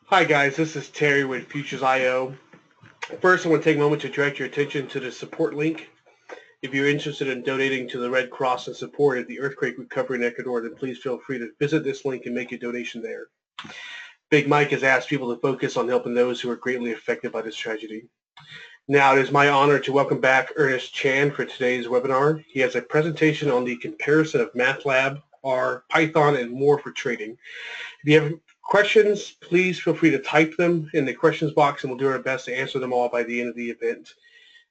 Hi guys, this is Terry with Futures IO. First, I want to take a moment to direct your attention to the support link. If you're interested in donating to the Red Cross and support of the earthquake recovery in Ecuador, then please feel free to visit this link and make a donation there. Big Mike has asked people to focus on helping those who are greatly affected by this tragedy. Now, it is my honor to welcome back Ernest Chan for today's webinar. He has a presentation on the comparison of Matlab, R, Python, and more for trading. If you have questions, please feel free to type them in the questions box and we'll do our best to answer them all by the end of the event.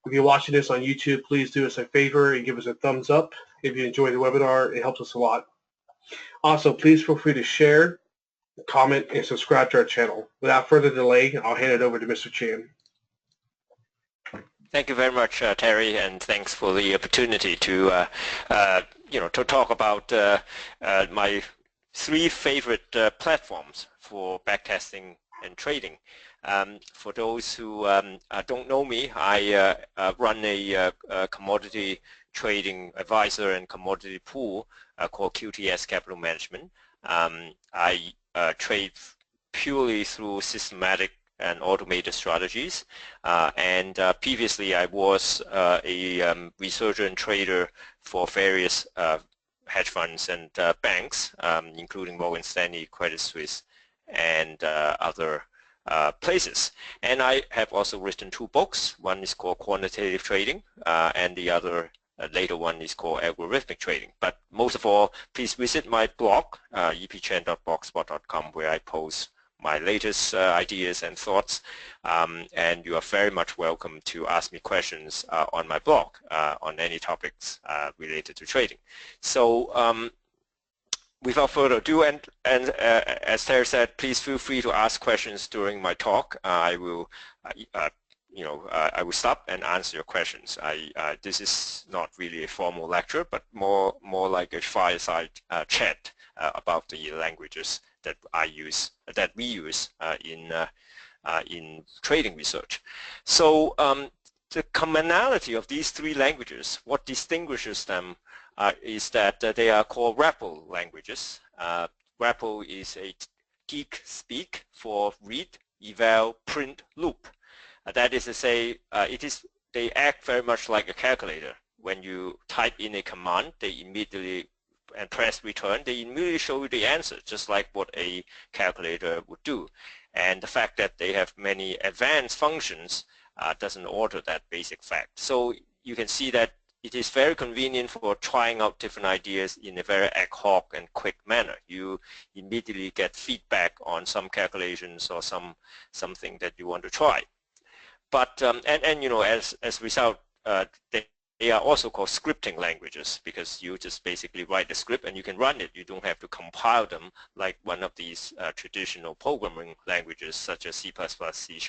If you're watching this on YouTube, please do us a favor and give us a thumbs up. If you enjoy the webinar, it helps us a lot. Also, please feel free to share, comment, and subscribe to our channel. Without further delay, I'll hand it over to Mr. Chan. Thank you very much, Terry, and thanks for the opportunity to, to talk about my three favorite platforms for backtesting and trading. For those who don't know me, I run a commodity trading advisor and commodity pool called QTS Capital Management. I trade purely through systematic and automated strategies, and previously I was a researcher and trader for various hedge funds and banks, including Morgan Stanley, Credit Suisse, and other places. And I have also written two books. One is called Quantitative Trading, and the other later one is called Algorithmic Trading. But most of all, please visit my blog, epchan.blogspot.com, where I post my latest ideas and thoughts, and you are very much welcome to ask me questions on my blog on any topics related to trading. So without further ado, and as Terry said, please feel free to ask questions during my talk. I will I will stop and answer your questions. This is not really a formal lecture, but more like a fireside chat about the languages that we use in trading research. So the commonality of these three languages, what distinguishes them is that they are called REPL languages. REPL is a geek speak for read, eval, print, loop. That is to say, they act very much like a calculator. When you type in a command, they immediately and press return, they immediately show you the answer, just like what a calculator would do. And the fact that they have many advanced functions doesn't alter that basic fact. So you can see that it is very convenient for trying out different ideas in a very ad hoc and quick manner. You immediately get feedback on some calculations or something that you want to try. But as a result, they are also called scripting languages because you just basically write the script and you can run it. You don't have to compile them like one of these traditional programming languages such as C++, C#,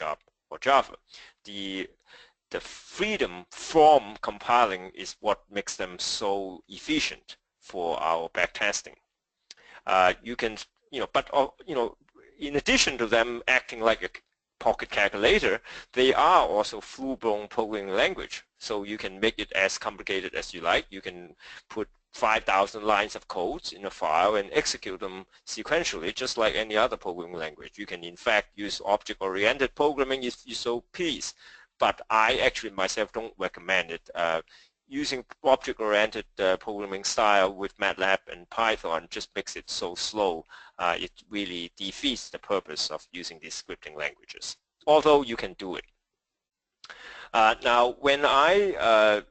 or Java. The freedom from compiling is what makes them so efficient for our backtesting. In addition to them acting like a pocket calculator, they are also full-blown programming language. So you can make it as complicated as you like. You can put 5,000 lines of codes in a file and execute them sequentially, just like any other programming language. You can, in fact, use object-oriented programming if you so please. But I actually myself don't recommend it. Using object-oriented programming style with Matlab and Python just makes it so slow. It really defeats the purpose of using these scripting languages, although you can do it. Now, when I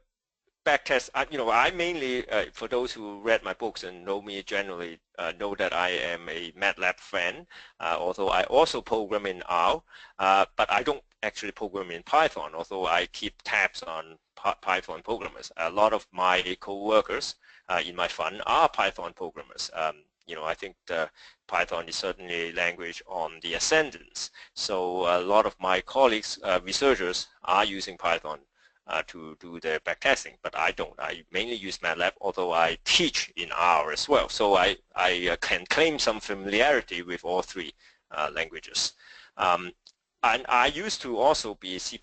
backtest, I mainly, for those who read my books and know me generally, know that I am a Matlab fan, although I also program in R, but I don't actually program in Python, although I keep tabs on Python programmers. A lot of my co-workers in my fund are Python programmers. I think Python is certainly a language on the ascendance. So a lot of my colleagues, researchers, are using Python to do their backtesting, but I don't. I mainly use Matlab, although I teach in R as well. So I can claim some familiarity with all three languages. And I used to also be a C++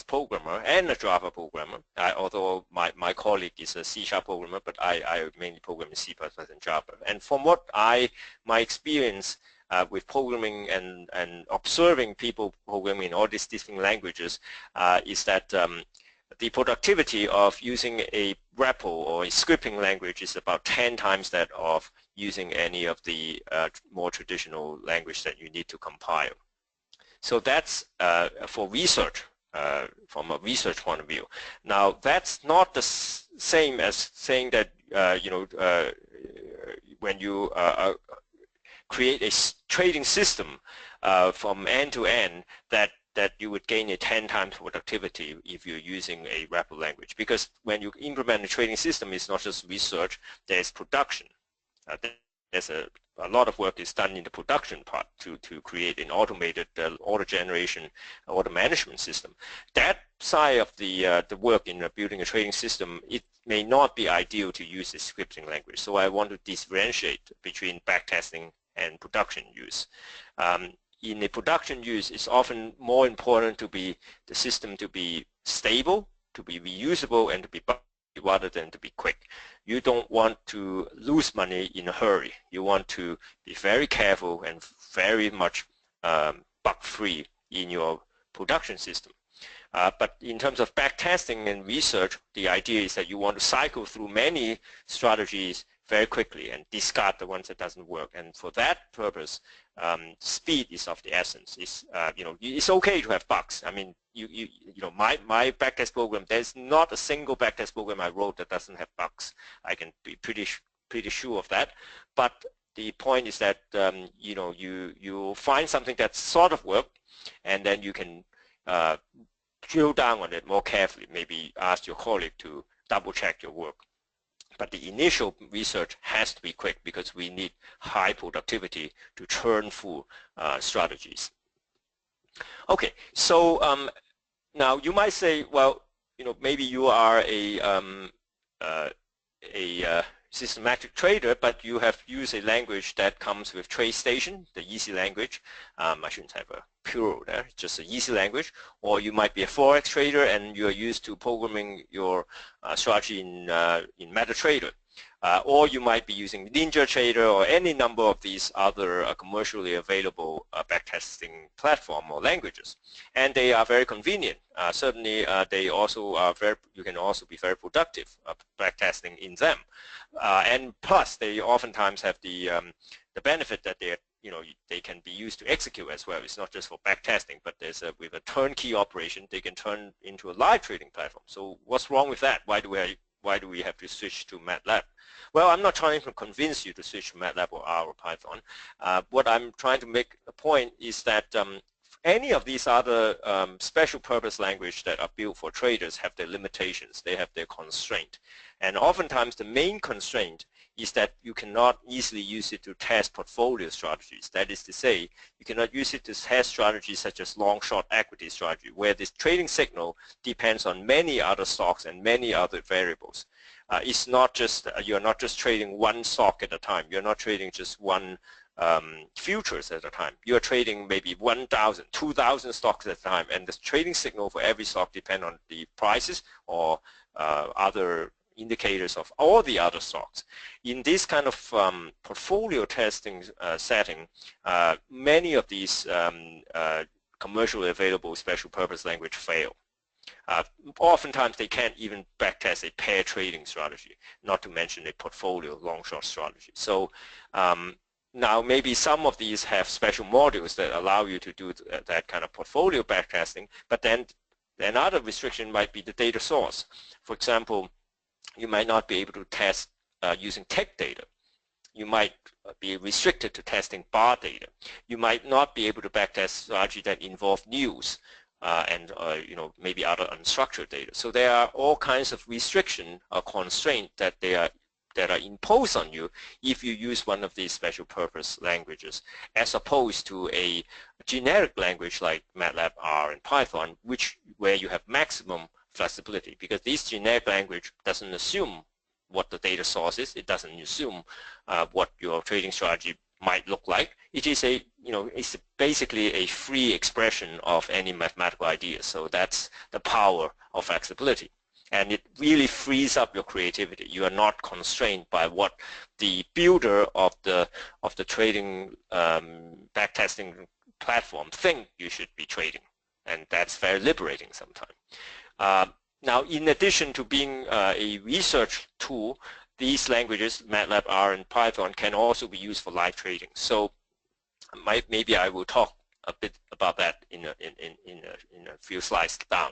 programmer and a Java programmer, although my colleague is a C# programmer, but I mainly program in C++ and Java. And from what my experience with programming and observing people programming in all these different languages is that the productivity of using a REPL or a scripting language is about 10 times that of using any of the more traditional language that you need to compile. So that's for research, from a research point of view. Now, that's not the same as saying that when you create a trading system from end to end, that you would gain a 10 times productivity if you're using a REPL language. Because when you implement a trading system, it's not just research, there's production. There's a lot of work is done in the production part to create an automated order generation, order management system. That side of the work in building a trading system, it may not be ideal to use the scripting language. So I want to differentiate between backtesting and production use. In a production use, it's often more important to be the system to be stable, to be reusable, and to be buggy rather than to be quick. You don't want to lose money in a hurry. You want to be very careful and very much bug-free in your production system. But in terms of backtesting and research, the idea is that you want to cycle through many strategies very quickly and discard the ones that doesn't work. And for that purpose, speed is of the essence. It's okay to have bugs. I mean, my backtest program, there's not a single backtest program I wrote that doesn't have bugs. I can be pretty sure of that. But the point is that you find something that sort of works, and then you can drill down on it more carefully. Maybe ask your colleague to double check your work. But the initial research has to be quick because we need high productivity to churn through strategies. Okay, so now you might say, well, maybe you are a systematic trader, but you have used a language that comes with TradeStation, the easy language. I shouldn't have a plural there, just an easy language. Or you might be a Forex trader and you are used to programming your strategy in MetaTrader. Or you might be using NinjaTrader or any number of these other commercially available backtesting platform or languages. And they are very convenient. Certainly, they also are you can also be very productive backtesting in them. And plus, they oftentimes have the benefit that they can be used to execute as well. It's not just for backtesting, but with a turnkey operation, they can turn into a live trading platform. So what's wrong with that? Why do we have to switch to Matlab? Well, I'm not trying to convince you to switch to Matlab or R or Python. What I'm trying to make a point is that any of these other special purpose language that are built for traders have their limitations. They have their constraint. And oftentimes the main constraint is that you cannot easily use it to test portfolio strategies. That is to say, you cannot use it to test strategies such as long-short equity strategy, where this trading signal depends on many other stocks and many other variables. It's not just, you're not just trading one stock at a time. You're not trading just one futures at a time. You're trading maybe 1,000, 2,000 stocks at a time, and the trading signal for every stock depends on the prices or other indicators of all the other stocks. In this kind of portfolio testing setting, many of these commercially available special purpose language fail. Oftentimes they can't even backtest a pair trading strategy, not to mention a portfolio long-short strategy. So now maybe some of these have special modules that allow you to do that kind of portfolio backtesting, but then another restriction might be the data source. For example, you might not be able to test using tech data. You might be restricted to testing bar data. You might not be able to backtest strategy that involve news and maybe other unstructured data. So there are all kinds of restriction or constraint that are imposed on you if you use one of these special purpose languages, as opposed to a generic language like Matlab, R, and Python, where you have maximum flexibility, because this generic language doesn't assume what the data source is. It doesn't assume what your trading strategy might look like. It is it's basically a free expression of any mathematical idea. So that's the power of flexibility. and it really frees up your creativity. You are not constrained by what the builder of the trading backtesting platform think you should be trading, and that's very liberating sometimes. Now, in addition to being a research tool, these languages, Matlab, R, and Python, can also be used for live trading. So maybe I will talk a bit about that in a few slides down.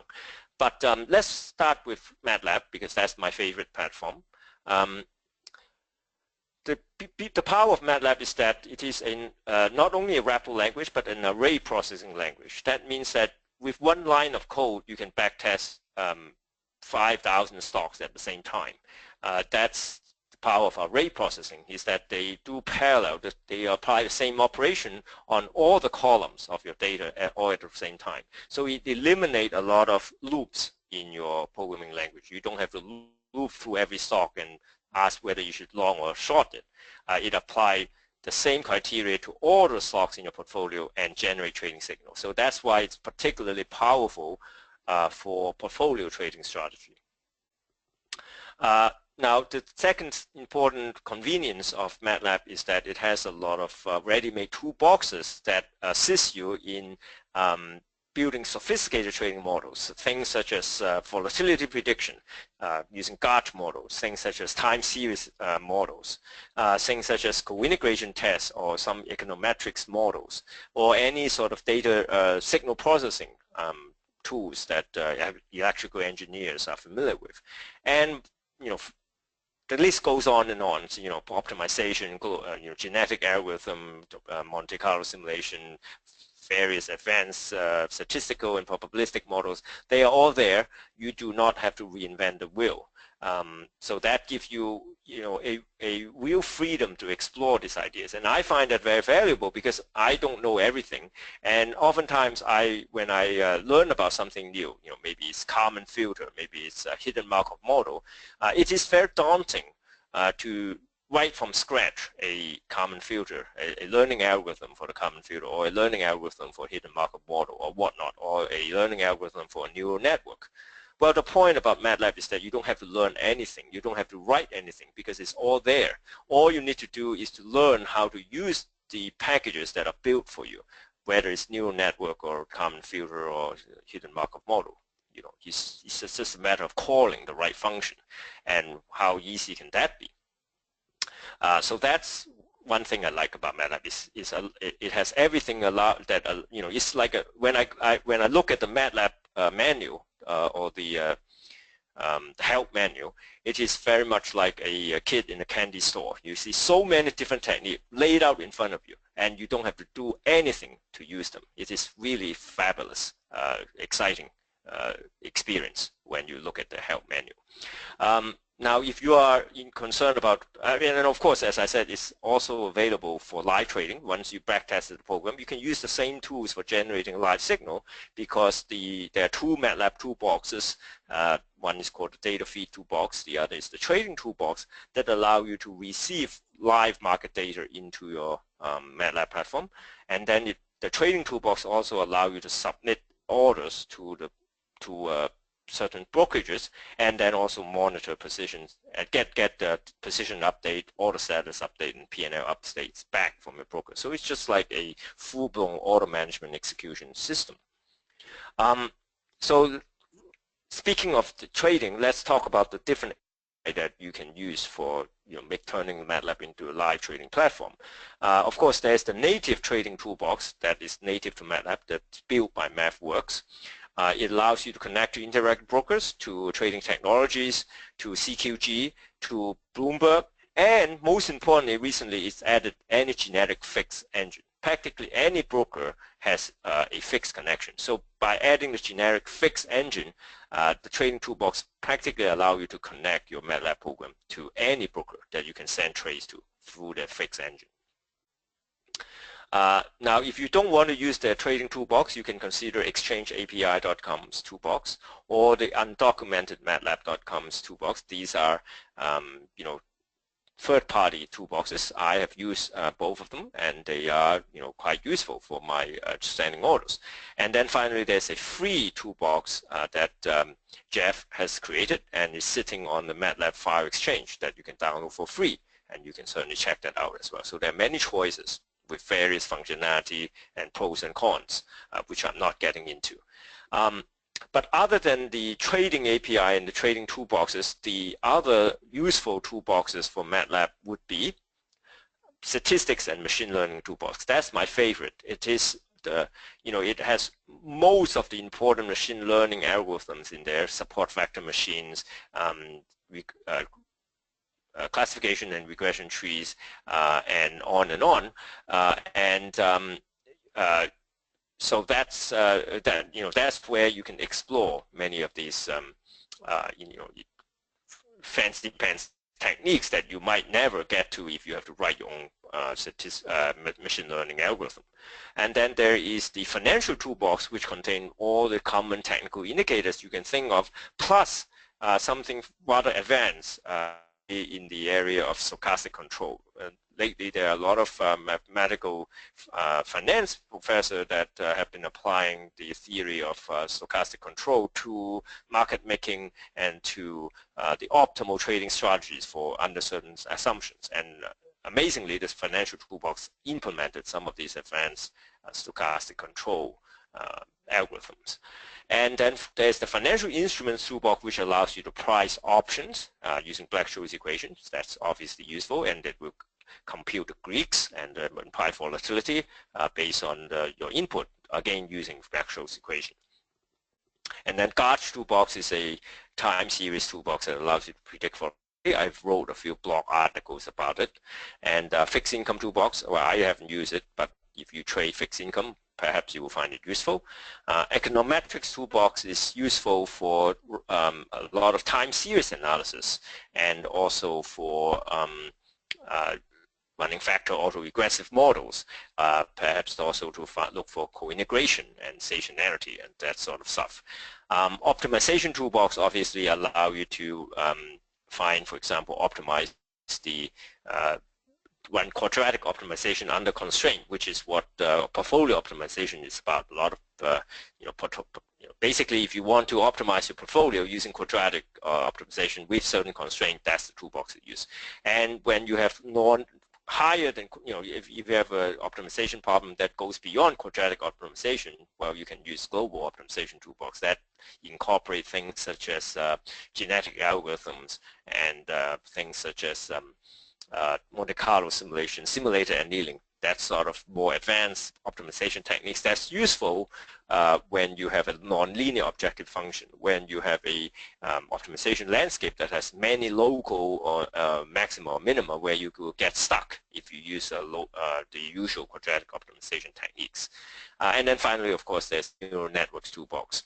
But let's start with Matlab, because that's my favorite platform. The power of Matlab is that it is not only a REPL language, but an array processing language. That means that with one line of code, you can backtest 5,000 stocks at the same time. That's the power of array processing, is that they do parallel, that they apply the same operation on all the columns of your data all at the same time. So it eliminates a lot of loops in your programming language. You don't have to loop through every stock and ask whether you should long or short it. It applies the same criteria to all the stocks in your portfolio and generate trading signals. So that's why it's particularly powerful for portfolio trading strategy. Now, the second important convenience of Matlab is that it has a lot of ready-made toolboxes that assist you in building sophisticated trading models, things such as volatility prediction using GART models, things such as time series models, things such as co-integration tests or some econometrics models, or any sort of data signal processing tools that electrical engineers are familiar with. And the list goes on and on. So, optimization, genetic algorithm, Monte Carlo simulation, various advanced statistical and probabilistic models, they are all there. You do not have to reinvent the wheel. So that gives you, a real freedom to explore these ideas. And I find that very valuable because I don't know everything. And oftentimes, when I learn about something new, maybe it's Kalman filter, maybe it's a hidden Markov model, it is very daunting to write from scratch a Kalman filter, a learning algorithm for the Kalman filter, or a learning algorithm for hidden Markov model, or whatnot, or a learning algorithm for a neural network. Well, the point about Matlab is that you don't have to learn anything. You don't have to write anything because it's all there. All you need to do is to learn how to use the packages that are built for you, whether it's neural network or Kalman filter or hidden Markov model. It's just a matter of calling the right function, and how easy can that be? So that's one thing I like about Matlab it has everything allowed that it's like when I look at the Matlab manual or the help menu, it is very much like a kid in a candy store. You see so many different techniques laid out in front of you, and you don't have to do anything to use them. It is really fabulous, exciting experience when you look at the help menu. Now, if you are concerned about, and of course, as I said, it's also available for live trading. Once you backtested the program, you can use the same tools for generating a live signal, because there are two Matlab toolboxes. One is called the data feed toolbox. The other is the trading toolbox, that allow you to receive live market data into your Matlab platform. And then the trading toolbox also allow you to submit orders to certain brokerages, and then also monitor positions and get the position update, order status update, and P&L updates back from your broker. So it's just like a full-blown order management execution system. So speaking of the trading, let's talk about the different that you can use for turning Matlab into a live trading platform. Of course, there's the native trading toolbox that is native to Matlab, that's built by MathWorks. It allows you to connect to Interactive Brokers, to trading technologies, to CQG, to Bloomberg, and most importantly, recently it's added any genetic fix engine. Practically any broker has a fixed connection. So by adding the generic fix engine, the trading toolbox practically allow you to connect your Matlab program to any broker that you can send trades to through the fix engine. Now, if you don't want to use the trading toolbox, you can consider exchangeapi.com's toolbox or the undocumented matlab.com's toolbox. These are, third-party toolboxes. I have used both of them, and they are quite useful for my standing orders. And then finally, there's a free toolbox that Jeff has created and is sitting on the Matlab file exchange that you can download for free, and you can certainly check that out as well. So there are many choices with various functionality and pros and cons, which I'm not getting into. But other than the trading API and the trading toolboxes, the other useful toolboxes for Matlab would be statistics and machine learning toolbox. That's my favorite. It is it has most of the important machine learning algorithms in there, support vector machines, classification and regression trees, and on and on. So that's that's where you can explore many of these fancy pants techniques that you might never get to if you have to write your own machine learning algorithm. And then there is the financial toolbox, which contains all the common technical indicators you can think of, plus something rather advanced in the area of stochastic control. Lately, there are a lot of mathematical finance professors that have been applying the theory of stochastic control to market making and to the optimal trading strategies for under certain assumptions. And amazingly, this financial toolbox implemented some of these advanced stochastic control algorithms. And then there's the financial instruments toolbox, which allows you to price options using Black-Scholes equations. That's obviously useful, and it will compute the Greeks and imply volatility based on your input, again using Black-Scholes equation. And then Gauge toolbox is a time series toolbox that allows you to predict volatility. I've wrote a few blog articles about it. And fixed income toolbox, well, I haven't used it, but if you trade fixed income, perhaps you will find it useful. Econometrics toolbox is useful for a lot of time series analysis, and also for running factor autoregressive models, perhaps also to look for co-integration and stationarity and that sort of stuff. Optimization toolbox obviously allow you to find, for example, optimize the run quadratic optimization under constraint, which is what portfolio optimization is about. A lot of basically, if you want to optimize your portfolio using quadratic optimization with certain constraint, that's the toolbox you use. And when you have higher than, if you have an optimization problem that goes beyond quadratic optimization, well, you can use global optimization toolbox that incorporate things such as genetic algorithms and things such as Monte Carlo simulation, simulated annealing. That's sort of more advanced optimization techniques that's useful when you have a nonlinear objective function, when you have a optimization landscape that has many local or maxima or minima where you could get stuck if you use the usual quadratic optimization techniques. And then finally, of course, there's neural networks toolbox.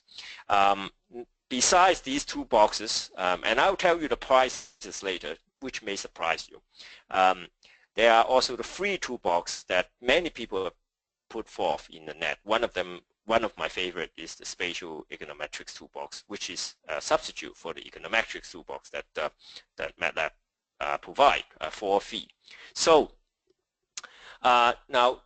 Besides these toolboxes, and I'll tell you the prices later, which may surprise you. There are also the free toolbox that many people have put forth in the net. One of my favorite is the spatial econometrics toolbox, which is a substitute for the econometrics toolbox that Matlab provide for a fee. So now,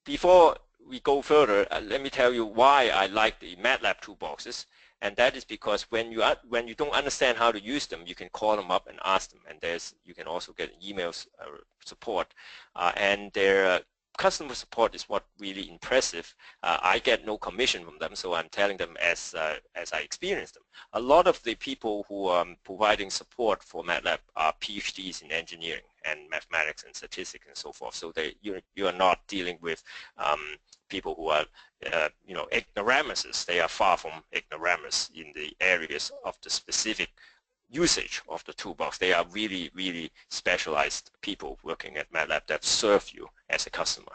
before we go further, let me tell you why I like the Matlab toolboxes. And that is because when you don't understand how to use them, you can call them up and ask them. And you can also get emails support. And their customer support is what really impressive. I get no commission from them, so I'm telling them as I experience them. A lot of the people who are providing support for Matlab are PhDs in engineering and mathematics and statistics and so forth. So you are not dealing with people who are ignoramuses. They are far from ignoramus in the areas of the specific usage of the toolbox. They are really, really specialized people working at Matlab that serve you as a customer.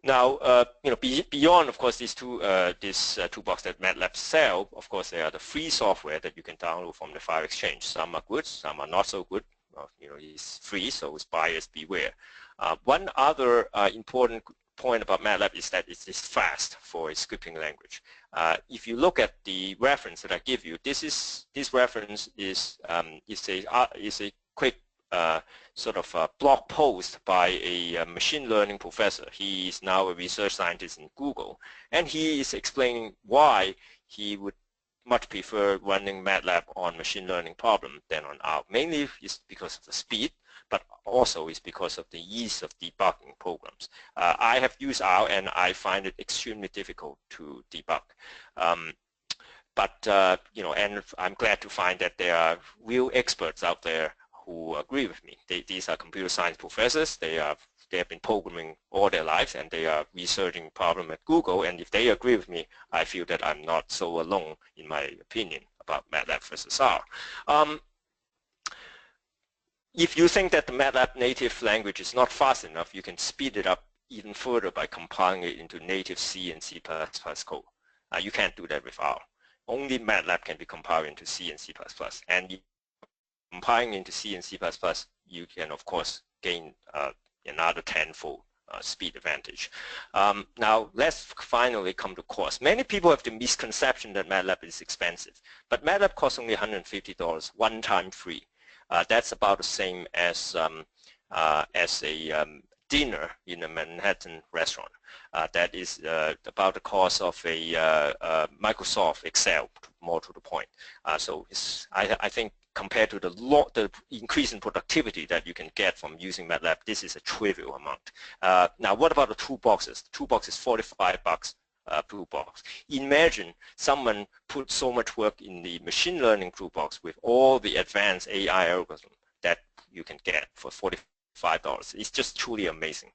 Now, beyond, of course, this toolbox that Matlab sell, of course, there are the free software that you can download from the file exchange. Some are good, some are not so good. It's free, so it's buyers beware. One other important point about Matlab is that it is fast for a scripting language. If you look at the reference that I give you, this reference is a quick sort of blog post by a machine learning professor. He is now a research scientist in Google, and he is explaining why he would much prefer running Matlab on machine learning problem than on R. Mainly is because of the speed, but also is because of the ease of debugging programs. I have used R and I find it extremely difficult to debug. You know, and I'm glad to find that there are real experts out there who agree with me. These are computer science professors. They have been programming all their lives, and they are researching problem at Google. And if they agree with me, I feel that I'm not so alone in my opinion about MATLAB versus R. If you think that the MATLAB native language is not fast enough, you can speed it up even further by compiling it into native C and C++ code. You can't do that with R. Only MATLAB can be compiled into C and C++. And compiling into C and C++, you can of course gain another tenfold speed advantage. Now let's finally come to cost. Many people have the misconception that MATLAB is expensive, but MATLAB costs only $150, one time free. That's about the same as a dinner in a Manhattan restaurant. That is about the cost of a Microsoft Excel, more to the point. So I think compared to the increase in productivity that you can get from using MATLAB, this is a trivial amount. Now, what about the toolboxes? The toolbox is $45 toolbox. Imagine someone put so much work in the machine learning toolbox with all the advanced AI algorithm that you can get for $45. It's just truly amazing.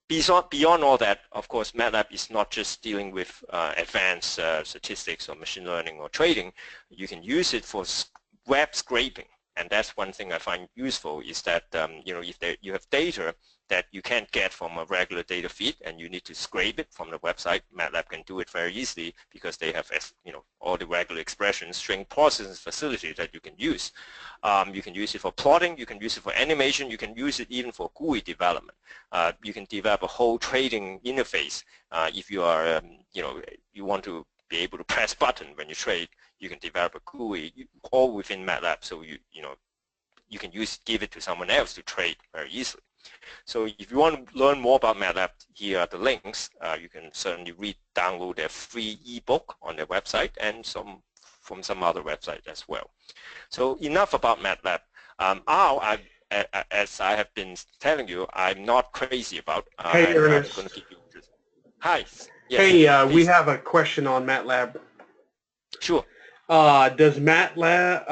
Beyond all that, of course, MATLAB is not just dealing with advanced statistics or machine learning or trading. You can use it for web scraping, and that's one thing I find useful is that you know, if you have data that you can't get from a regular data feed and you need to scrape it from the website, MATLAB can do it very easily because they have, you know, all the regular expressions, string processing facility that you can use. You can use it for plotting, you can use it for animation, you can use it even for GUI development. You can develop a whole trading interface if you are, you know, you want to be able to press button when you trade. You can develop a GUI all within MATLAB, so you know, you can give it to someone else to trade very easily. So if you want to learn more about MATLAB, here are the links. You can certainly download their free ebook on their website and from some other website as well. So enough about MATLAB. As I have been telling you, I'm not crazy about. Hey, Ernest. I'm going to give you this. Hi. Yes, hey, we have a question on MATLAB. Sure. Does MATLAB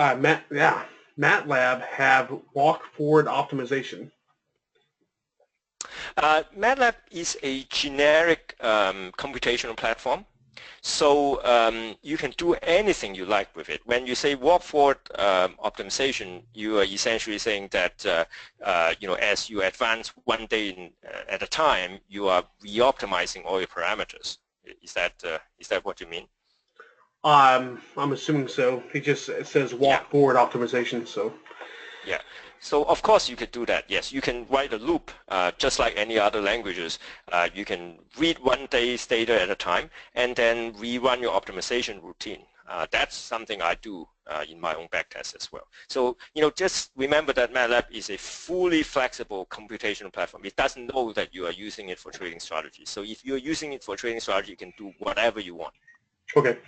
have walk-forward optimization? MATLAB is a generic computational platform, so you can do anything you like with it. When you say walk-forward optimization, you are essentially saying that you know, as you advance one day at a time, you are re-optimizing all your parameters. Is that what you mean? I'm assuming so. It says walk-forward optimization, so. Yeah. So of course you could do that. Yes, you can write a loop just like any other languages. You can read one day's data at a time and then rerun your optimization routine. That's something I do in my own backtest as well. So, you know, just remember that MATLAB is a fully flexible computational platform. It doesn't know that you are using it for trading strategy. So if you're using it for trading strategy, you can do whatever you want. Okay.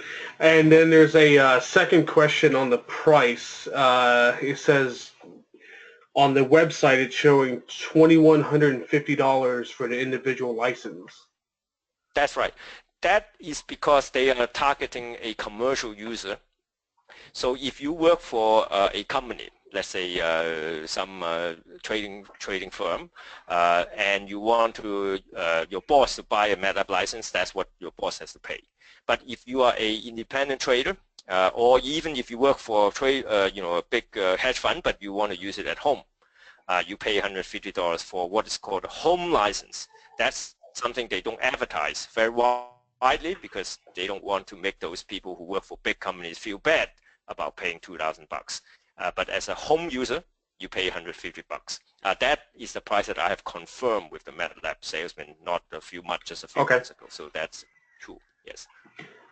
And then there's a second question on the price. It says on the website it's showing $2,150 for the individual license. That's right. That is because they are targeting a commercial user. So if you work for a company, let's say some trading firm, and you want to your boss to buy a MATLAB license, that's what your boss has to pay. But if you are an independent trader, or even if you work for you know, a big hedge fund, but you want to use it at home, you pay $150 for what is called a home license. That's something they don't advertise very widely because they don't want to make those people who work for big companies feel bad about paying $2,000 bucks. But as a home user, you pay $150 bucks. That is the price that I have confirmed with the MATLAB salesman, not just a few months ago. So that's true. Yes.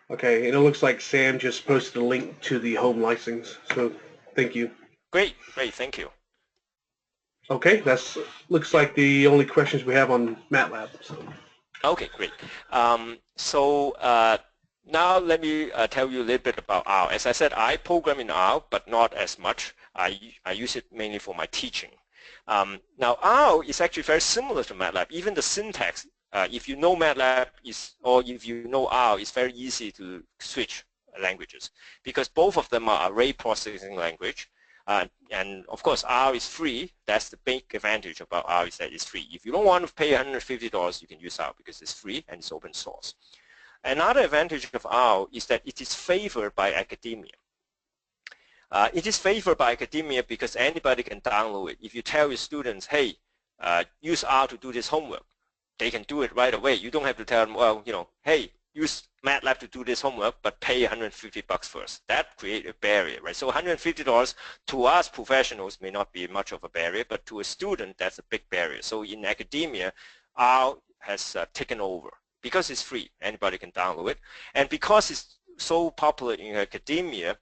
Okay, and it looks like Sam just posted a link to the home license. So thank you. Great, thank you. Okay, that's looks like the only questions we have on MATLAB. So. Okay, great. Now let me tell you a little bit about R. As I said, I program in R, but not as much. I use it mainly for my teaching. Now R is actually very similar to MATLAB. Even the syntax, if you know MATLAB or if you know R, it's very easy to switch languages because both of them are array processing language. And of course, R is free. That's the big advantage about R is that it's free. If you don't want to pay $150, you can use R because it's free and it's open source. Another advantage of R is that it is favored by academia. It is favored by academia because anybody can download it. If you tell your students, hey, use R to do this homework, they can do it right away. You don't have to tell them, well, hey, use Matlab to do this homework, but pay $150 first. That creates a barrier, right? So $150 to us professionals may not be much of a barrier, but to a student, that's a big barrier. So in academia, R has taken over. Because it's free, anybody can download it. And because it's so popular in academia,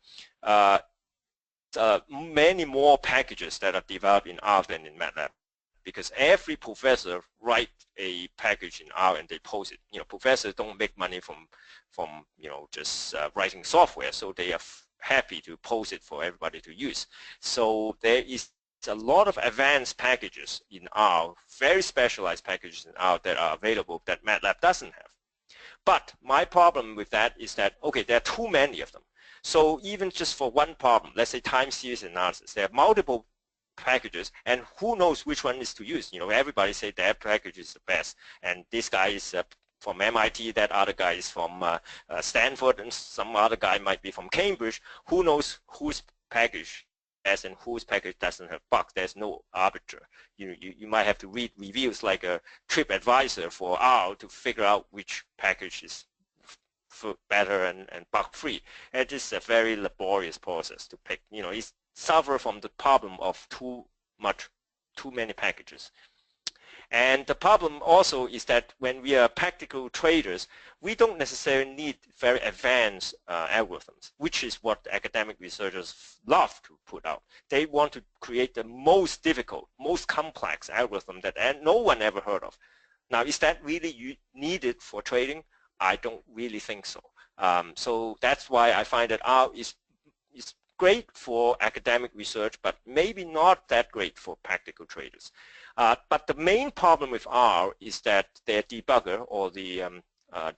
many more packages that are developed in R than in MATLAB. Because every professor write a package in R and they post it. Professors don't make money from just writing software, so they are happy to post it for everybody to use. So there is a lot of advanced packages in R, very specialized packages in R that are available that MATLAB doesn't have. But my problem with that is that, okay, there are too many of them. So even just for one problem, let's say time series analysis, there are multiple packages, and who knows which one is to use. Everybody say their package is the best, and this guy is from MIT, that other guy is from Stanford, and some other guy might be from Cambridge. Who knows whose package has and whose package doesn't have bugs? There's no arbiter. You might have to read reviews like a TripAdvisor for R to figure out which package is better and bug-free. It is a very laborious process to pick. It's suffer from the problem of too many packages. And the problem also is that when we are practical traders, we don't necessarily need very advanced algorithms, which is what academic researchers love to put out. They want to create the most difficult, most complex algorithm that no one ever heard of. Now, is that really needed for trading? I don't really think so. So that's why I find that R is great for academic research, but maybe not that great for practical traders. But the main problem with R is that their debugger or the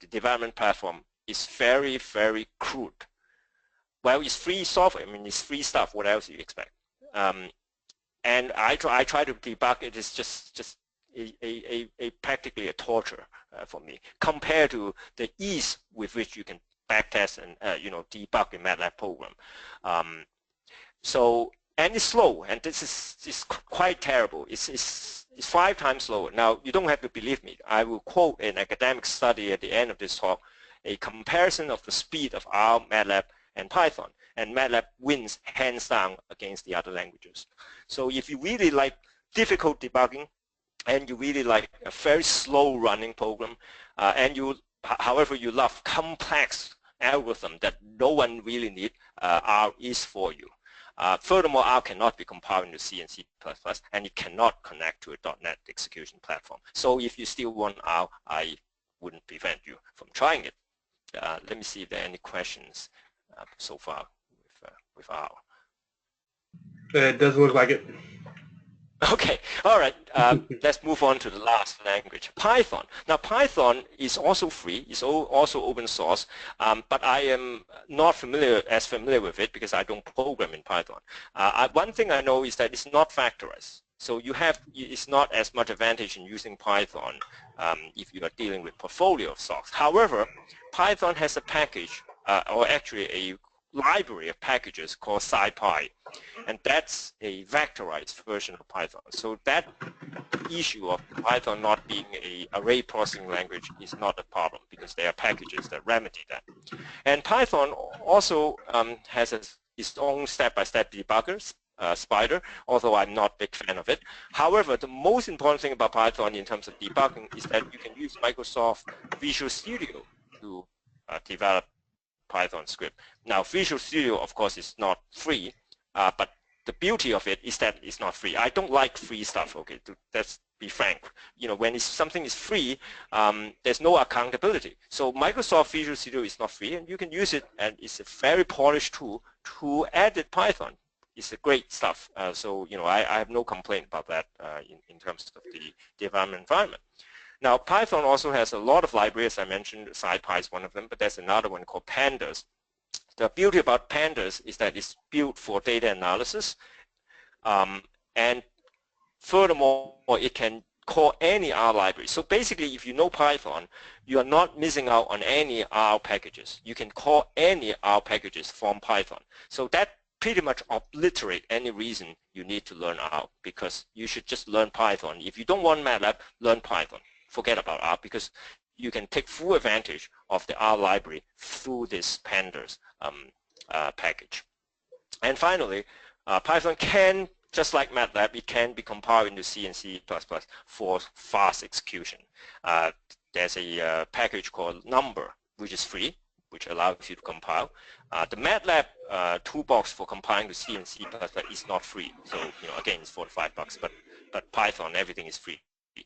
development platform is very, very crude. Well, it's free software. I mean, it's free stuff. What else do you expect? And I try to debug it. It's just practically a torture for me compared to the ease with which you can backtest and debug a MATLAB program. And it's slow, and this is quite terrible. It's 5 times slower. Now, you don't have to believe me. I will quote an academic study at the end of this talk, a comparison of the speed of R, MATLAB, and Python. And MATLAB wins hands down against the other languages. So if you really like difficult debugging, and you really like a very slow running program, and however you love complex algorithm that no one really needs, R is for you. Furthermore, R cannot be compiled into C and C++, and it cannot connect to a .NET execution platform. So if you still want R, I wouldn't prevent you from trying it. Let me see if there are any questions so far with R. It doesn't look like it. Okay, all right, let's move on to the last language, Python. Now, Python is also free, it's also open source, but I am not as familiar with it because I don't program in Python. One thing I know is that it's not factorized. So it's not as much advantage in using Python if you are dealing with portfolio of stocks. However, Python has a package, or actually a library of packages called SciPy, and that's a vectorized version of Python. So that issue of Python not being an array processing language is not a problem because there are packages that remedy that. And Python also has its own step-by-step debuggers, Spider, although I'm not a big fan of it. However, the most important thing about Python in terms of debugging is that you can use Microsoft Visual Studio to develop Python script. Now, Visual Studio, of course, is not free, but the beauty of it is that it's not free. I don't like free stuff, okay, let's be frank. When something is free, there's no accountability. So Microsoft Visual Studio is not free, and you can use it, and it's a very polished tool to edit Python. It's a great stuff. So I have no complaint about that in terms of the development environment. Now, Python also has a lot of libraries. I mentioned SciPy is one of them, but there's another one called Pandas. The beauty about Pandas is that it's built for data analysis, and furthermore, it can call any R library. So basically, if you know Python, you are not missing out on any R packages. You can call any R packages from Python. So that pretty much obliterate any reason you need to learn R, because you should just learn Python. If you don't want Matlab, learn Python. Forget about R, because you can take full advantage of the R library through this Pandas package. And finally, Python can, just like Matlab, it can be compiled into C and C++ for fast execution. There's a package called Number, which is free, which allows you to compile. The Matlab toolbox for compiling to C and C++ is not free. So, again, it's $45, but Python, everything is free,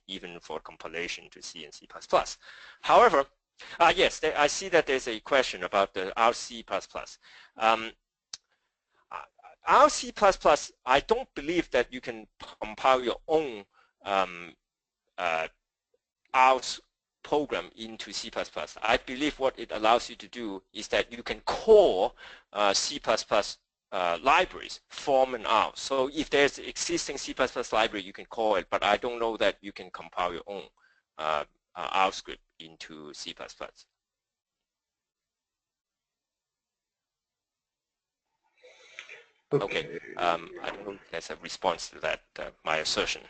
even for compilation to C and C++. However, yes, I see that there's a question about the RC++. RC++, I don't believe that you can compile your own R program into C++. I believe what it allows you to do is that you can call C++ libraries from an R. So if there's existing C++ library, you can call it, but I don't know that you can compile your own R script into C++. Okay. I don't know if there's a response to that, my assertion.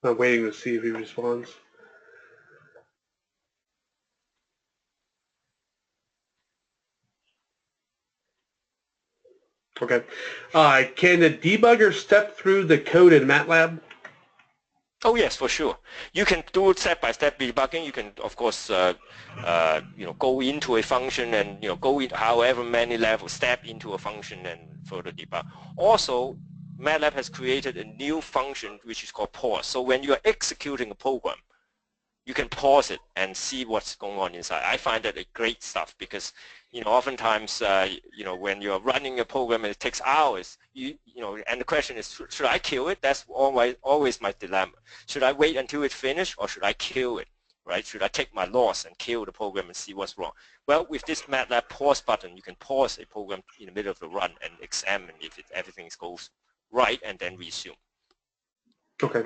I'm waiting to see if he responds. Okay. Can the debugger step through the code in Matlab? Oh yes, for sure. You can do step-by-step debugging. You can, of course, go into a function and go in however many levels, step into a function and further debug. Also, Matlab has created a new function which is called pause. So when you are executing a program, you can pause it and see what's going on inside. I find that a great stuff because, oftentimes, when you're running a program and it takes hours, and the question is, should I kill it? That's always my dilemma. Should I wait until it's finished or should I kill it, right? Should I take my loss and kill the program and see what's wrong? Well, with this Matlab pause button, you can pause a program in the middle of the run and examine if everything goes right and then resume. Okay.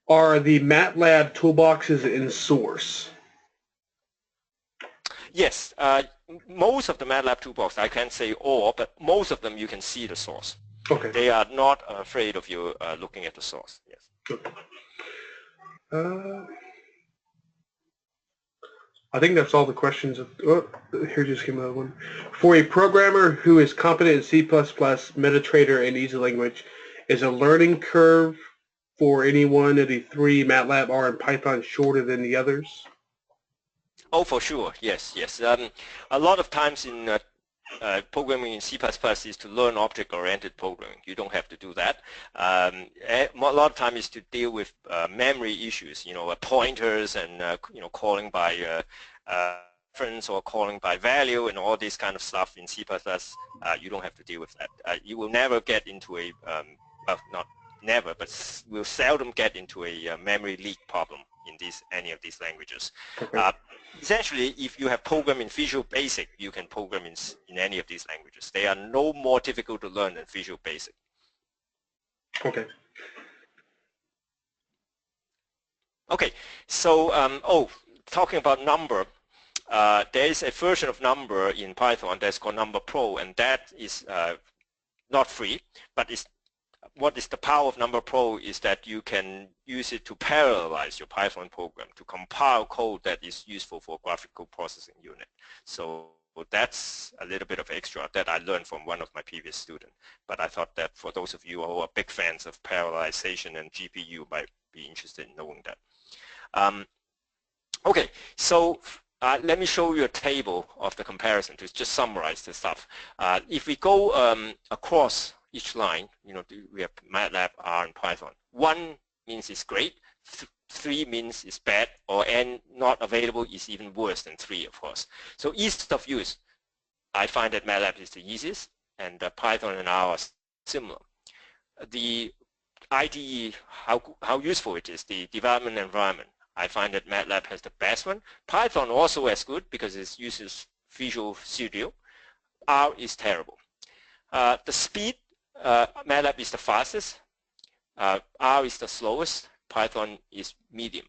Are the Matlab toolboxes in source? Yes, most of the Matlab toolbox, I can't say all, but most of them you can see the source. Okay. They are not afraid of you looking at the source. Yes. Okay. I think that's all the questions. Here just came another one. For a programmer who is competent in C++, MetaTrader, and Easy Language, is a learning curve for any one of the three, MATLAB, R, and Python, shorter than the others? Oh, for sure. Yes, yes. A lot of times in programming in C++ is to learn object-oriented programming. You don't have to do that. A lot of time is to deal with memory issues, pointers and calling by reference or calling by value and all this kind of stuff in C++. You don't have to deal with that. You will never get into a, well, not never, but will seldom get into a memory leak problem in any of these languages. Okay. Essentially, if you have programmed in Visual Basic, you can program in any of these languages. They are no more difficult to learn than Visual Basic. Okay. Okay, so, talking about Number, there is a version of Number in Python that's called Number Pro, and that is not free, but what is the power of Number Pro is that you can use it to parallelize your Python program to compile code that is useful for graphical processing unit. So that's a little bit of extra that I learned from one of my previous students. But I thought that for those of you who are big fans of parallelization and GPU might be interested in knowing that. Okay, so let me show you a table of the comparison to just summarize the stuff. If we go across each line, we have MATLAB, R, and Python. 1 means it's great, 3 means it's bad, or N not available is even worse than 3, of course. So ease of use, I find that MATLAB is the easiest, and Python and R are similar. The IDE, how useful it is, the development environment. I find that MATLAB has the best one. Python also as good because it uses Visual Studio. R is terrible. The speed, MATLAB is the fastest. R is the slowest. Python is medium.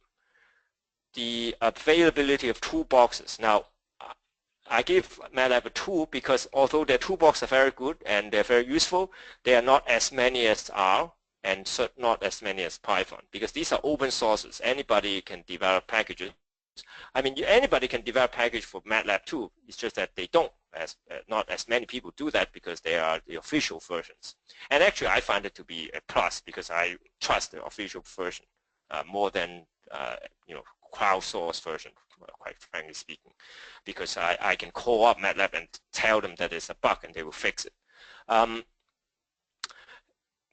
The availability of toolboxes. Now, I give MATLAB a 2 because although their toolboxes are very good and they're very useful, they are not as many as R and not as many as Python, because these are open sources. Anybody can develop packages. I mean, anybody can develop package for MATLAB too. It's just that they don't, not as many people do that because they are the official versions. And actually, I find it to be a plus because I trust the official version more than crowdsourced version, quite frankly speaking, because I can call up MATLAB and tell them that it's a bug and they will fix it.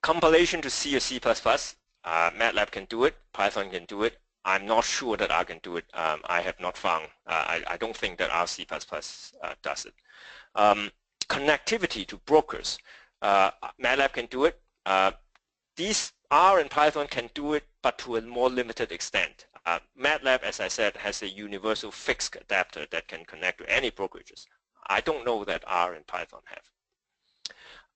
Compilation to C or C++, MATLAB can do it, Python can do it. I'm not sure that I can do it. I have not found, I don't think that our C++ does it. Connectivity to brokers, MATLAB can do it. These R and Python can do it, but to a more limited extent. MATLAB, as I said, has a universal fixed adapter that can connect to any brokerages. I don't know that R and Python have.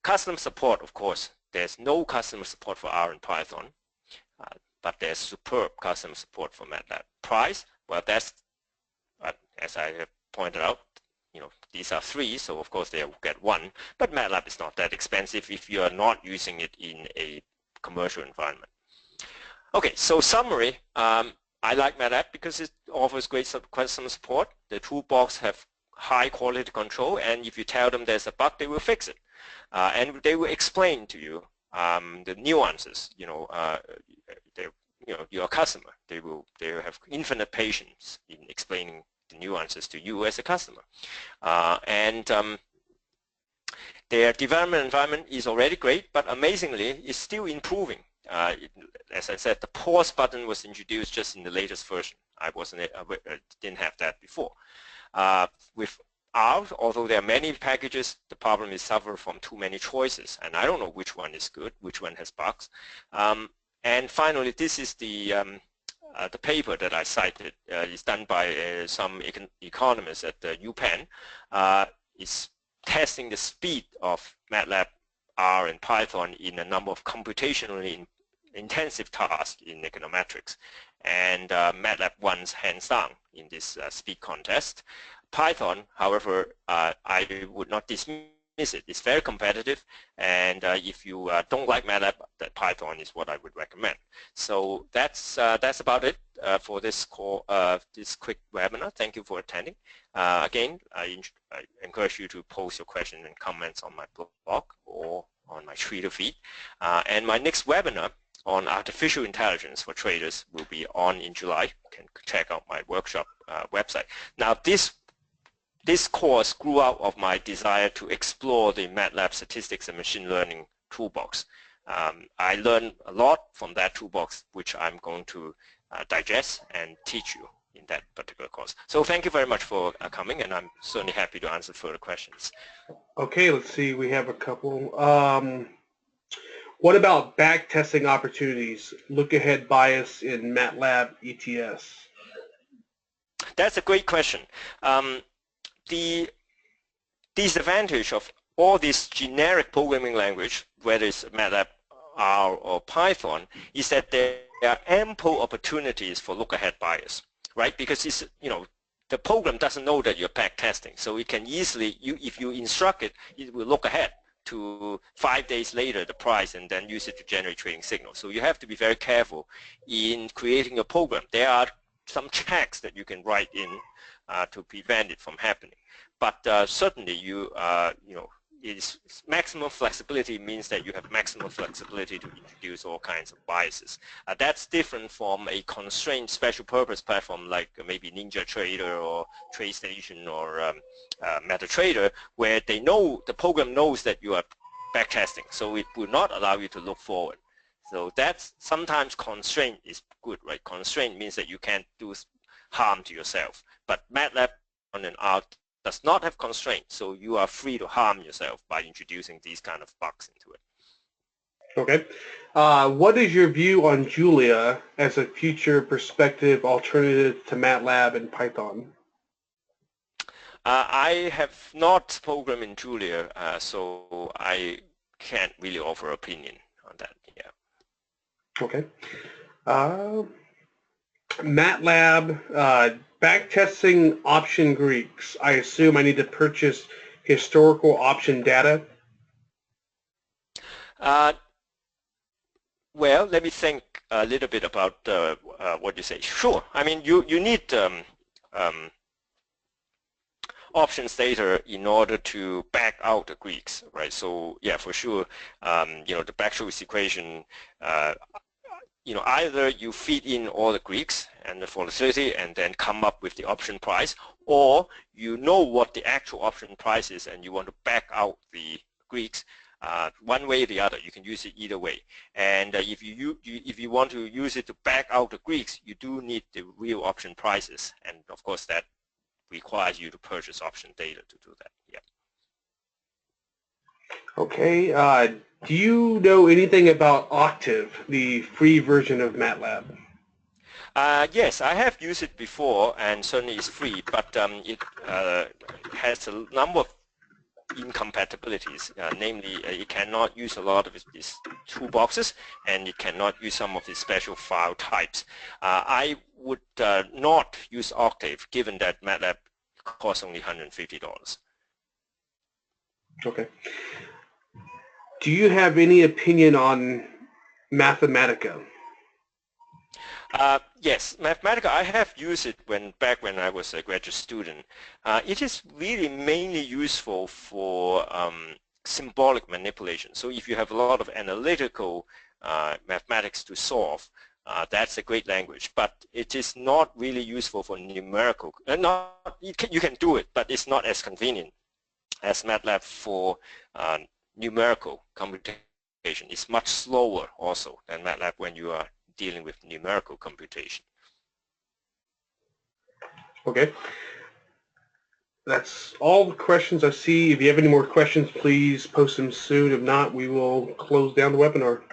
Custom support, of course. There's no customer support for R and Python, but there's superb customer support for MATLAB. Price, well, that's, as I have pointed out, these are 3, so of course they will get 1, but MATLAB is not that expensive if you are not using it in a commercial environment. Okay, so summary, I like MATLAB because it offers great customer support. The toolbox have high quality control, and if you tell them there's a bug, they will fix it. And they will explain to you the nuances. You're a customer. They will have infinite patience in explaining the nuances to you as a customer. Their development environment is already great, but amazingly, it's still improving. As I said, the pause button was introduced just in the latest version. I didn't have that before. With R, although there are many packages, the problem is suffer from too many choices, and I don't know which one is good, which one has bugs. And finally, this is the paper that I cited. It's done by some economists at UPenn. It's testing the speed of MATLAB, R, and Python in a number of computationally intensive tasks in econometrics. And MATLAB won hands down in this speed contest. Python, however, I would not dismiss it. It's very competitive, and if you don't like MATLAB, that Python is what I would recommend. So that's about it for this this quick webinar. Thank you for attending. Again, I encourage you to post your questions and comments on my blog or on my Twitter feed. And my next webinar on artificial intelligence for traders will be on in July. You can check out my workshop website. Now, this course grew out of my desire to explore the MATLAB statistics and machine learning toolbox. I learned a lot from that toolbox, which I'm going to digest and teach you in that particular course. So thank you very much for coming, and I'm certainly happy to answer further questions. Okay, let's see. We have a couple. What about backtesting opportunities? Look-ahead bias in MATLAB ETS. That's a great question. The disadvantage of all this generic programming language, whether it's MATLAB, R, or Python, is that there are ample opportunities for look-ahead bias, right? Because it's, the program doesn't know that you're back testing, so it can easily, if you instruct it, it will look ahead to 5 days later the price and then use it to generate trading signals. So you have to be very careful in creating a program. There are some checks that you can write in to prevent it from happening. But certainly is maximum flexibility means that you have maximum flexibility to introduce all kinds of biases. That's different from a constrained special purpose platform like maybe NinjaTrader or TradeStation or MetaTrader, where they know, the program knows that you are backtesting, so it will not allow you to look forward. So that's sometimes constraint is good, right? Constraint means that you can't do harm to yourself. But Matlab on an out does not have constraints, so you are free to harm yourself by introducing these kind of bugs into it. Okay. What is your view on Julia as a future perspective alternative to Matlab and Python? I have not programmed in Julia, so I can't really offer opinion on that. Yeah. Okay. MATLAB, backtesting option Greeks. I assume I need to purchase historical option data. Well, let me think a little bit about what you say. Sure. I mean, you need options data in order to back out the Greeks, right? So yeah, for sure, the Black-Scholes equation, either you feed in all the Greeks and the volatility and then come up with the option price, or you know what the actual option price is and you want to back out the Greeks. One way or the other, you can use it either way. And if you want to use it to back out the Greeks, you do need the real option prices, and of course that requires you to purchase option data to do that. Yeah. Okay. Do you know anything about Octave, the free version of MATLAB? Yes, I have used it before, and certainly it's free, but it has a number of incompatibilities. Namely, it cannot use a lot of these toolboxes, and it cannot use some of the special file types. I would not use Octave, given that MATLAB costs only $150. Okay. Do you have any opinion on Mathematica? Yes, Mathematica, I have used it back when I was a graduate student. It is really mainly useful for symbolic manipulation. So if you have a lot of analytical mathematics to solve, that's a great language. But it is not really useful for numerical. You can do it, but it's not as convenient as MATLAB for numerical computation. It's much slower also than MATLAB when you are dealing with numerical computation. Okay. That's all the questions I see. If you have any more questions, please post them soon. If not, we will close down the webinar.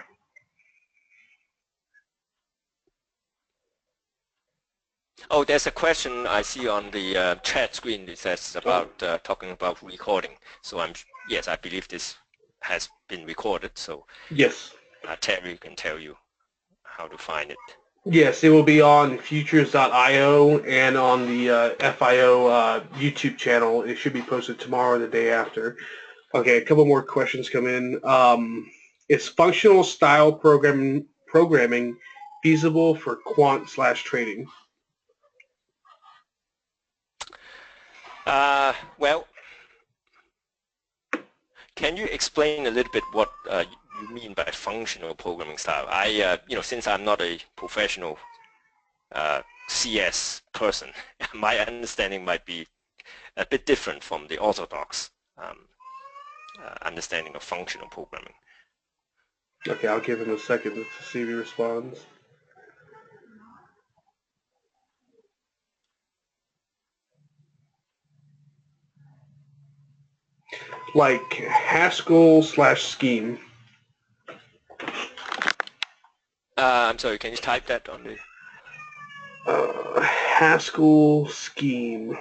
Oh, there's a question I see on the chat screen that says about talking about recording. So yes, I believe this has been recorded. So yes, Terry can tell you how to find it. Yes, it will be on futures.io and on the FIO YouTube channel. It should be posted tomorrow or the day after. Okay, a couple more questions come in. Is functional style programming feasible for quant/trading? Well, can you explain a little bit what you mean by functional programming style? Since I'm not a professional CS person, my understanding might be a bit different from the orthodox understanding of functional programming. Okay, I'll give him a second to see if he responds. Like Haskell/scheme. I'm sorry, can you type that on the... Haskell scheme.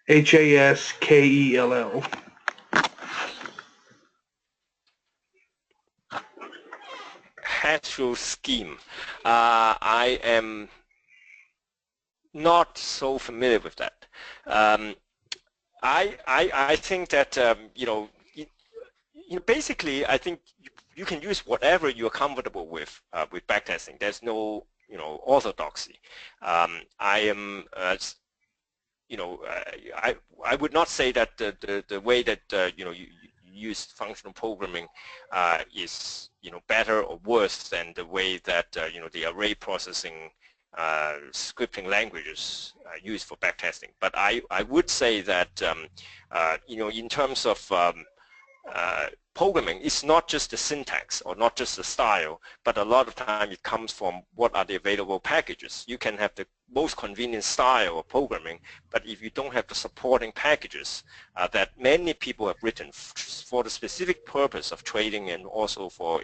Haskell. Haskell scheme. I am not so familiar with that. I think that basically I think you can use whatever you're comfortable with backtesting. There's no orthodoxy. I am I would not say that the way that you use functional programming is better or worse than the way that the array processing scripting languages are used for backtesting. But I would say that in terms of programming, it's not just the syntax or not just the style, but a lot of time it comes from what are the available packages. You can have the most convenient style of programming, but if you don't have the supporting packages that many people have written for the specific purpose of trading and also for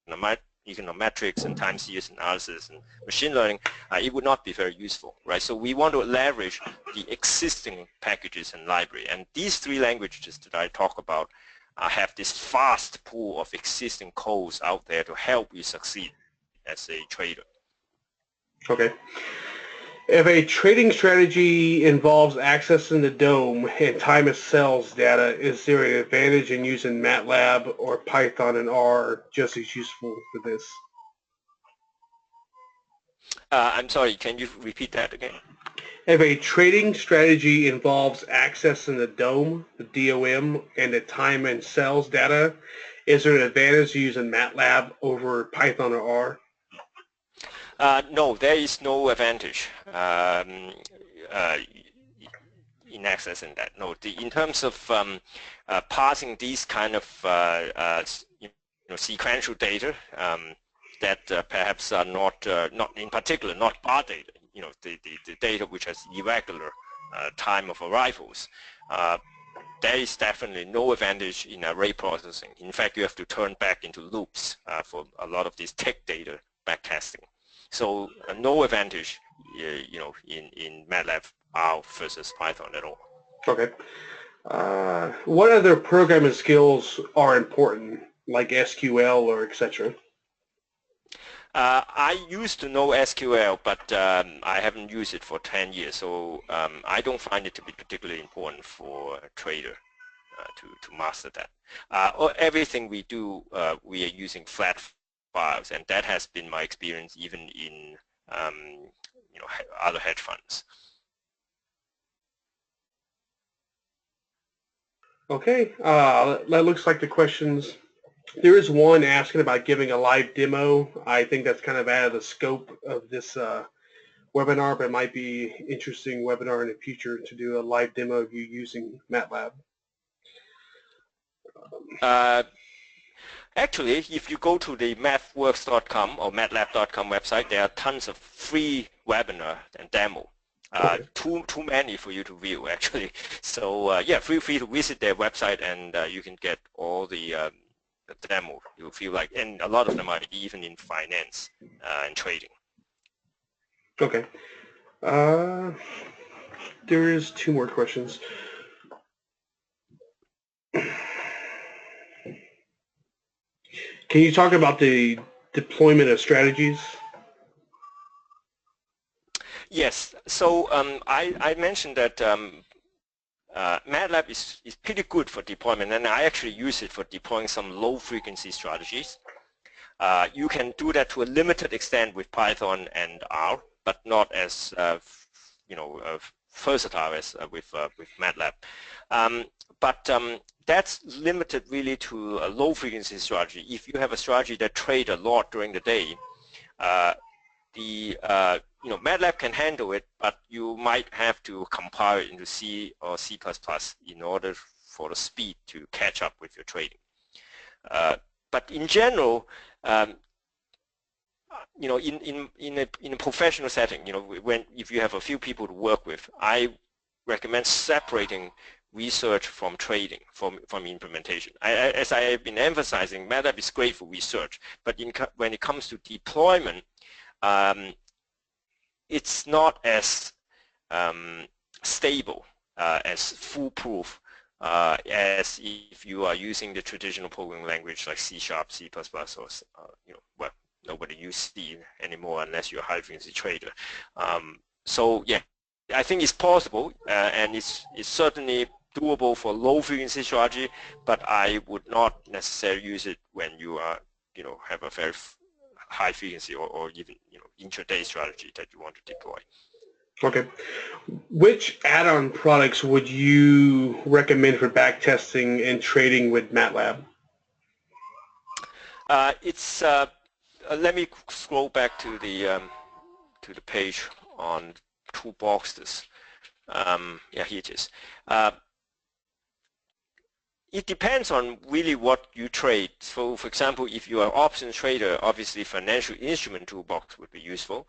econometrics and time series analysis and machine learning, it would not be very useful, right? So we want to leverage the existing packages and library, and these three languages that I talk about have this vast pool of existing codes out there to help you succeed as a trader. Okay. If a trading strategy involves accessing the DOM and time of sales data, is there an advantage in using Matlab or Python and R just as useful for this? I'm sorry, can you repeat that again? If a trading strategy involves accessing the DOM, the DOM, and the time and sales data, is there an advantage to using Matlab over Python or R? No, there is no advantage in accessing that. No, in terms of parsing these kind of sequential data that perhaps are not in particular not bar data. The data which has irregular time of arrivals. There is definitely no advantage in array processing. In fact, you have to turn back into loops for a lot of these tech data backtesting. So no advantage, in Matlab R versus Python at all. Okay. What other programming skills are important, like SQL or etc.? I used to know SQL, but I haven't used it for 10 years, so I don't find it to be particularly important for a trader to master that. Everything we do, we are using flat files, and that has been my experience even in other hedge funds. Okay, that looks like the questions. There is one asking about giving a live demo. I think that's kind of out of the scope of this webinar, but it might be interesting webinar in the future to do a live demo of you using MATLAB. Actually, if you go to the mathworks.com or matlab.com website, there are tons of free webinar and demo. Okay. Too many for you to view, actually. So yeah, feel free to visit their website, and you can get all the demo you feel like, and a lot of them are even in finance and trading. Okay. There is two more questions. Can you talk about the deployment of strategies? Yes. So I mentioned that Matlab is pretty good for deployment, and I actually use it for deploying some low-frequency strategies. You can do that to a limited extent with Python and R, but not as versatile as with Matlab. But that's limited really to a low-frequency strategy. If you have a strategy that trades a lot during the day, Matlab can handle it, but you might have to compile it into C or C++ in order for the speed to catch up with your trading. But in general, in a professional setting, if you have a few people to work with, I recommend separating research from trading, from implementation. As I have been emphasizing, Matlab is great for research, but when it comes to deployment, it's not as stable, as foolproof as if you are using the traditional programming language like C#, C++, or well, nobody uses C anymore unless you're a high-frequency trader. So yeah, I think it's possible, and it's certainly doable for low-frequency strategy, but I would not necessarily use it when you are, have a very high frequency or even intraday strategy that you want to deploy. Okay. Which add-on products would you recommend for back testing and trading with Matlab? Let me scroll back to the page on toolboxes. Yeah, here it is. It depends on really what you trade. So, for example, if you are options trader, obviously financial instrument toolbox would be useful.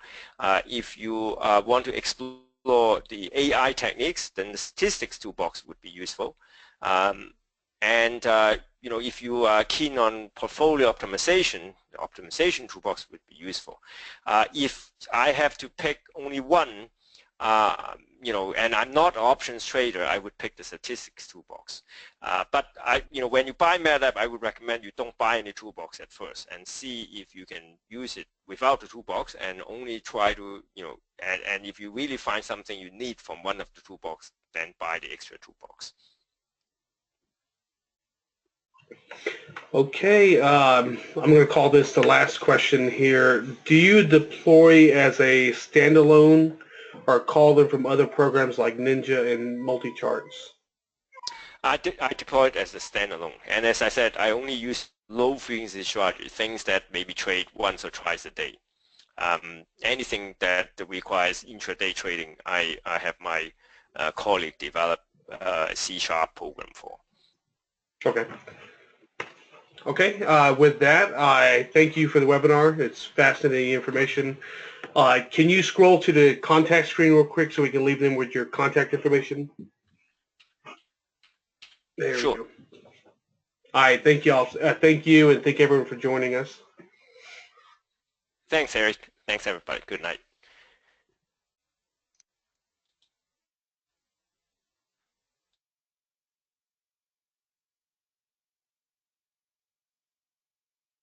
If you want to explore the AI techniques, then the statistics toolbox would be useful. And if you are keen on portfolio optimization, the optimization toolbox would be useful. If I have to pick only one, and I'm not an options trader, I would pick the statistics toolbox. But when you buy Matlab, I would recommend you don't buy any toolbox at first and see if you can use it without the toolbox, and only try to, and if you really find something you need from one of the toolbox, then buy the extra toolbox. Okay, I'm going to call this the last question here. Do you deploy as a standalone or call them from other programs like Ninja and Multicharts? I deploy it as a standalone, and as I said, I only use low frequency strategy, things that maybe trade once or twice a day. Anything that requires intraday trading, I have my colleague develop a C# program for. Okay. Okay, with that, I thank you for the webinar. It's fascinating information. Can you scroll to the contact screen real quick so we can leave them with your contact information? There Sure. we go. All right, thank you all. Thank you, and thank everyone for joining us. Thanks, Eric. Thanks, everybody. Good night.